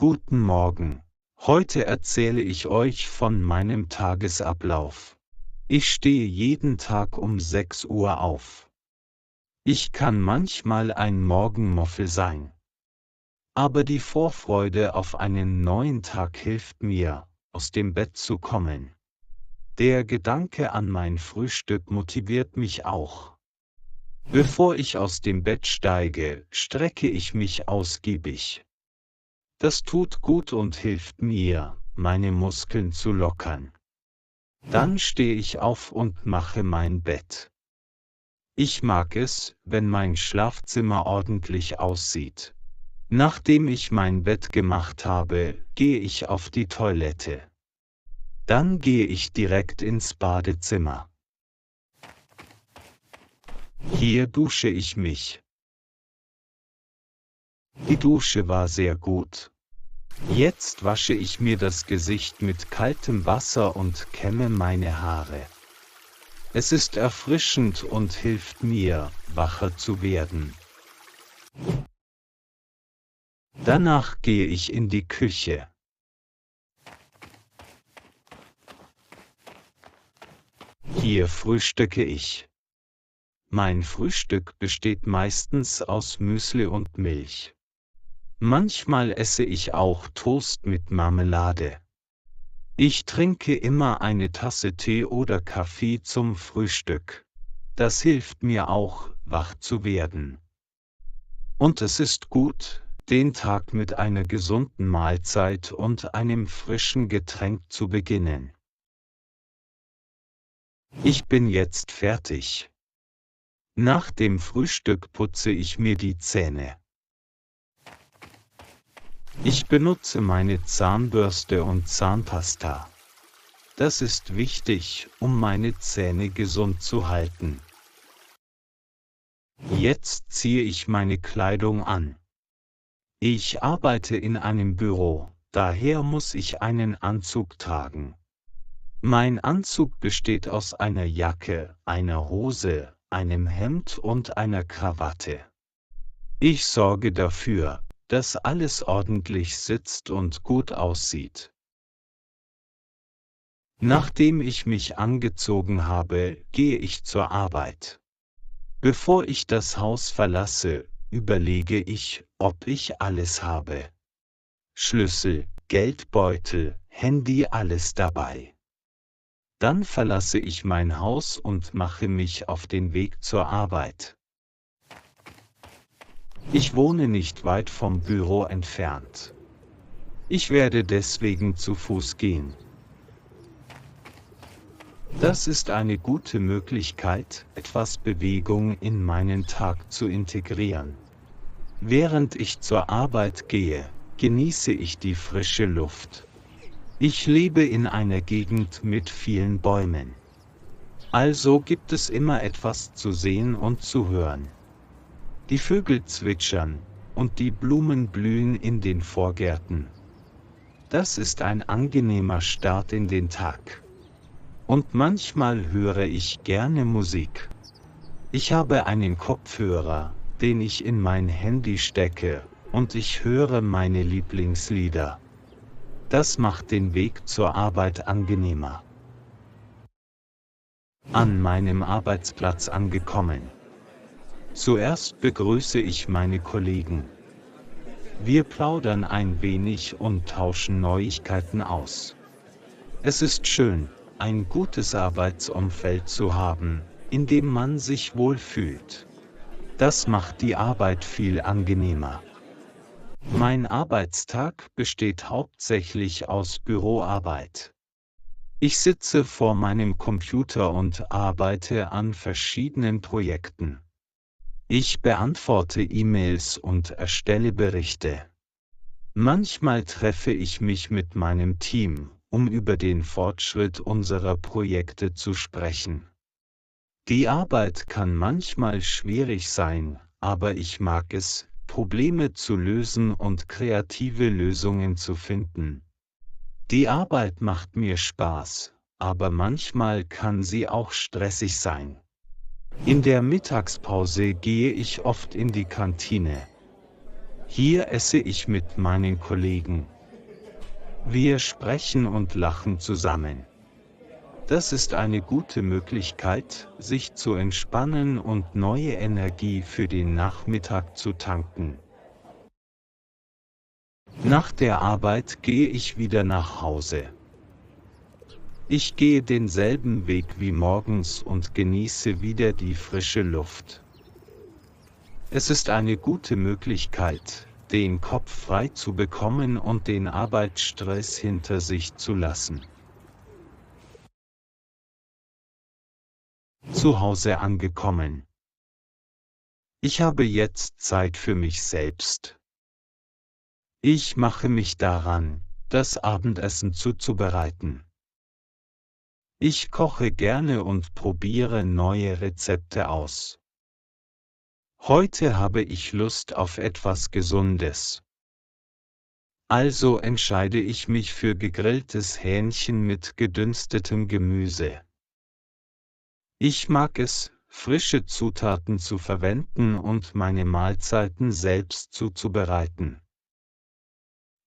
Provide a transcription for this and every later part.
Guten Morgen. Heute erzähle ich euch von meinem Tagesablauf. Ich stehe jeden Tag um 6 Uhr auf. Ich kann manchmal ein Morgenmuffel sein. Aber die Vorfreude auf einen neuen Tag hilft mir, aus dem Bett zu kommen. Der Gedanke an mein Frühstück motiviert mich auch. Bevor ich aus dem Bett steige, strecke ich mich ausgiebig. Das tut gut und hilft mir, meine Muskeln zu lockern. Dann stehe ich auf und mache mein Bett. Ich mag es, wenn mein Schlafzimmer ordentlich aussieht. Nachdem ich mein Bett gemacht habe, gehe ich auf die Toilette. Dann gehe ich direkt ins Badezimmer. Hier dusche ich mich. Die Dusche war sehr gut. Jetzt wasche ich mir das Gesicht mit kaltem Wasser und kämme meine Haare. Es ist erfrischend und hilft mir, wacher zu werden. Danach gehe ich in die Küche. Hier frühstücke ich. Mein Frühstück besteht meistens aus Müsli und Milch. Manchmal esse ich auch Toast mit Marmelade. Ich trinke immer eine Tasse Tee oder Kaffee zum Frühstück. Das hilft mir auch, wach zu werden. Und es ist gut, den Tag mit einer gesunden Mahlzeit und einem frischen Getränk zu beginnen. Ich bin jetzt fertig. Nach dem Frühstück putze ich mir die Zähne. Ich benutze meine Zahnbürste und Zahnpasta. Das ist wichtig, um meine Zähne gesund zu halten. Jetzt ziehe ich meine Kleidung an. Ich arbeite in einem Büro, daher muss ich einen Anzug tragen. Mein Anzug besteht aus einer Jacke, einer Hose, einem Hemd und einer Krawatte. Ich sorge dafür, dass alles ordentlich sitzt und gut aussieht. Nachdem ich mich angezogen habe, gehe ich zur Arbeit. Bevor ich das Haus verlasse, überlege ich, ob ich alles habe. Schlüssel, Geldbeutel, Handy, alles dabei. Dann verlasse ich mein Haus und mache mich auf den Weg zur Arbeit. Ich wohne nicht weit vom Büro entfernt. Ich werde deswegen zu Fuß gehen. Das ist eine gute Möglichkeit, etwas Bewegung in meinen Tag zu integrieren. Während ich zur Arbeit gehe, genieße ich die frische Luft. Ich lebe in einer Gegend mit vielen Bäumen. Also gibt es immer etwas zu sehen und zu hören. Die Vögel zwitschern, und die Blumen blühen in den Vorgärten. Das ist ein angenehmer Start in den Tag. Und manchmal höre ich gerne Musik. Ich habe einen Kopfhörer, den ich in mein Handy stecke, und ich höre meine Lieblingslieder. Das macht den Weg zur Arbeit angenehmer. An meinem Arbeitsplatz angekommen. Zuerst begrüße ich meine Kollegen. Wir plaudern ein wenig und tauschen Neuigkeiten aus. Es ist schön, ein gutes Arbeitsumfeld zu haben, in dem man sich wohlfühlt. Das macht die Arbeit viel angenehmer. Mein Arbeitstag besteht hauptsächlich aus Büroarbeit. Ich sitze vor meinem Computer und arbeite an verschiedenen Projekten. Ich beantworte E-Mails und erstelle Berichte. Manchmal treffe ich mich mit meinem Team, um über den Fortschritt unserer Projekte zu sprechen. Die Arbeit kann manchmal schwierig sein, aber ich mag es, Probleme zu lösen und kreative Lösungen zu finden. Die Arbeit macht mir Spaß, aber manchmal kann sie auch stressig sein. In der Mittagspause gehe ich oft in die Kantine. Hier esse ich mit meinen Kollegen. Wir sprechen und lachen zusammen. Das ist eine gute Möglichkeit, sich zu entspannen und neue Energie für den Nachmittag zu tanken. Nach der Arbeit gehe ich wieder nach Hause. Ich gehe denselben Weg wie morgens und genieße wieder die frische Luft. Es ist eine gute Möglichkeit, den Kopf frei zu bekommen und den Arbeitsstress hinter sich zu lassen. Zu Hause angekommen. Ich habe jetzt Zeit für mich selbst. Ich mache mich daran, das Abendessen zuzubereiten. Ich koche gerne und probiere neue Rezepte aus. Heute habe ich Lust auf etwas Gesundes. Also entscheide ich mich für gegrilltes Hähnchen mit gedünstetem Gemüse. Ich mag es, frische Zutaten zu verwenden und meine Mahlzeiten selbst zuzubereiten.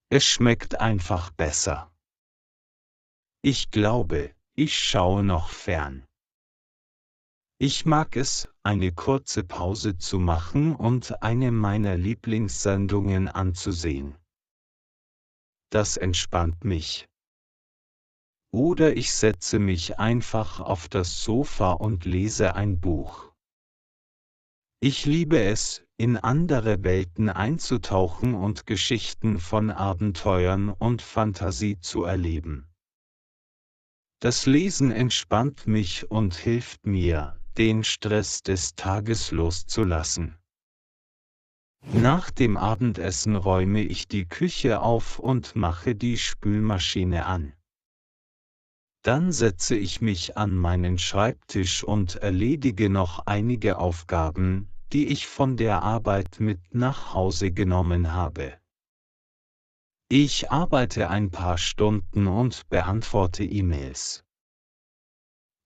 Es schmeckt einfach besser. Ich glaube, ich schaue noch fern. Ich mag es, eine kurze Pause zu machen und eine meiner Lieblingssendungen anzusehen. Das entspannt mich. Oder ich setze mich einfach auf das Sofa und lese ein Buch. Ich liebe es, in andere Welten einzutauchen und Geschichten von Abenteuern und Fantasie zu erleben. Das Lesen entspannt mich und hilft mir, den Stress des Tages loszulassen. Nach dem Abendessen räume ich die Küche auf und mache die Spülmaschine an. Dann setze ich mich an meinen Schreibtisch und erledige noch einige Aufgaben, die ich von der Arbeit mit nach Hause genommen habe. Ich arbeite ein paar Stunden und beantworte E-Mails.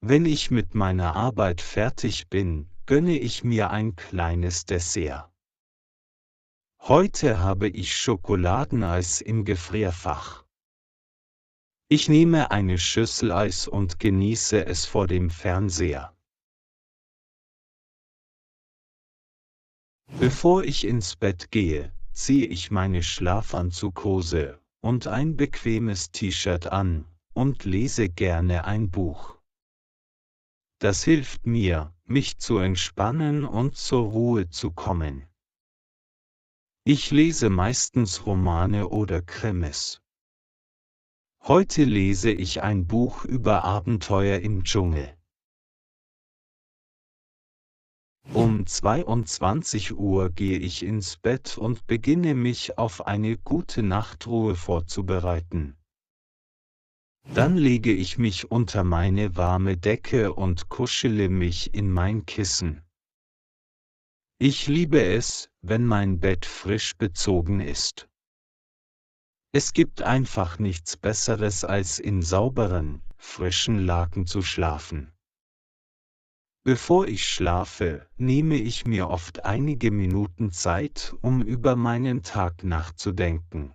Wenn ich mit meiner Arbeit fertig bin, gönne ich mir ein kleines Dessert. Heute habe ich Schokoladeneis im Gefrierfach. Ich nehme eine Schüssel Eis und genieße es vor dem Fernseher. Bevor ich ins Bett gehe, ziehe ich meine Schlafanzughose und ein bequemes T-Shirt an und lese gerne ein Buch. Das hilft mir, mich zu entspannen und zur Ruhe zu kommen. Ich lese meistens Romane oder Krimis. Heute lese ich ein Buch über Abenteuer im Dschungel. Um 22 Uhr gehe ich ins Bett und beginne mich auf eine gute Nachtruhe vorzubereiten. Dann lege ich mich unter meine warme Decke und kuschele mich in mein Kissen. Ich liebe es, wenn mein Bett frisch bezogen ist. Es gibt einfach nichts Besseres als in sauberen, frischen Laken zu schlafen. Bevor ich schlafe, nehme ich mir oft einige Minuten Zeit, um über meinen Tag nachzudenken.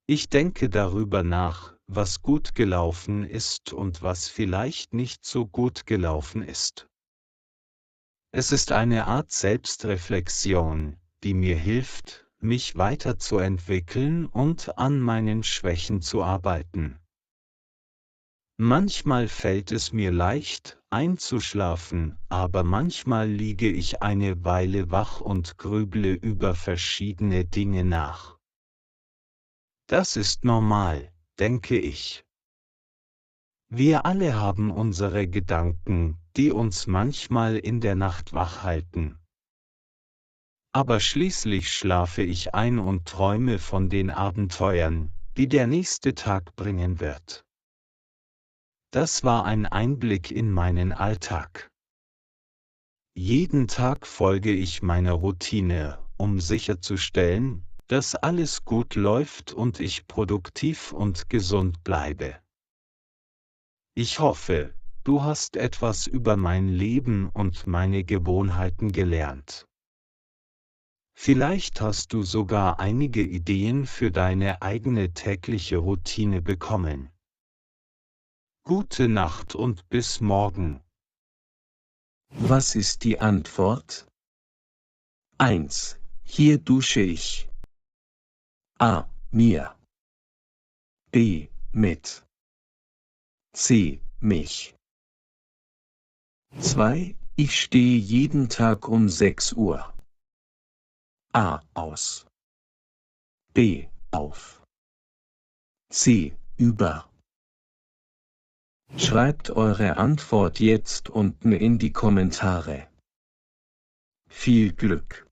Ich denke darüber nach, was gut gelaufen ist und was vielleicht nicht so gut gelaufen ist. Es ist eine Art Selbstreflexion, die mir hilft, mich weiterzuentwickeln und an meinen Schwächen zu arbeiten. Manchmal fällt es mir leicht, einzuschlafen, aber manchmal liege ich eine Weile wach und grüble über verschiedene Dinge nach. Das ist normal, denke ich. Wir alle haben unsere Gedanken, die uns manchmal in der Nacht wach halten. Aber schließlich schlafe ich ein und träume von den Abenteuern, die der nächste Tag bringen wird. Das war ein Einblick in meinen Alltag. Jeden Tag folge ich meiner Routine, um sicherzustellen, dass alles gut läuft und ich produktiv und gesund bleibe. Ich hoffe, du hast etwas über mein Leben und meine Gewohnheiten gelernt. Vielleicht hast du sogar einige Ideen für deine eigene tägliche Routine bekommen. Gute Nacht und bis morgen. Was ist die Antwort? 1. Hier dusche ich. A. Mir. B. Mit. C. Mich. 2. Ich stehe jeden Tag um 6 Uhr. A. Aus. B. Auf. C. Über. Schreibt eure Antwort jetzt unten in die Kommentare. Viel Glück!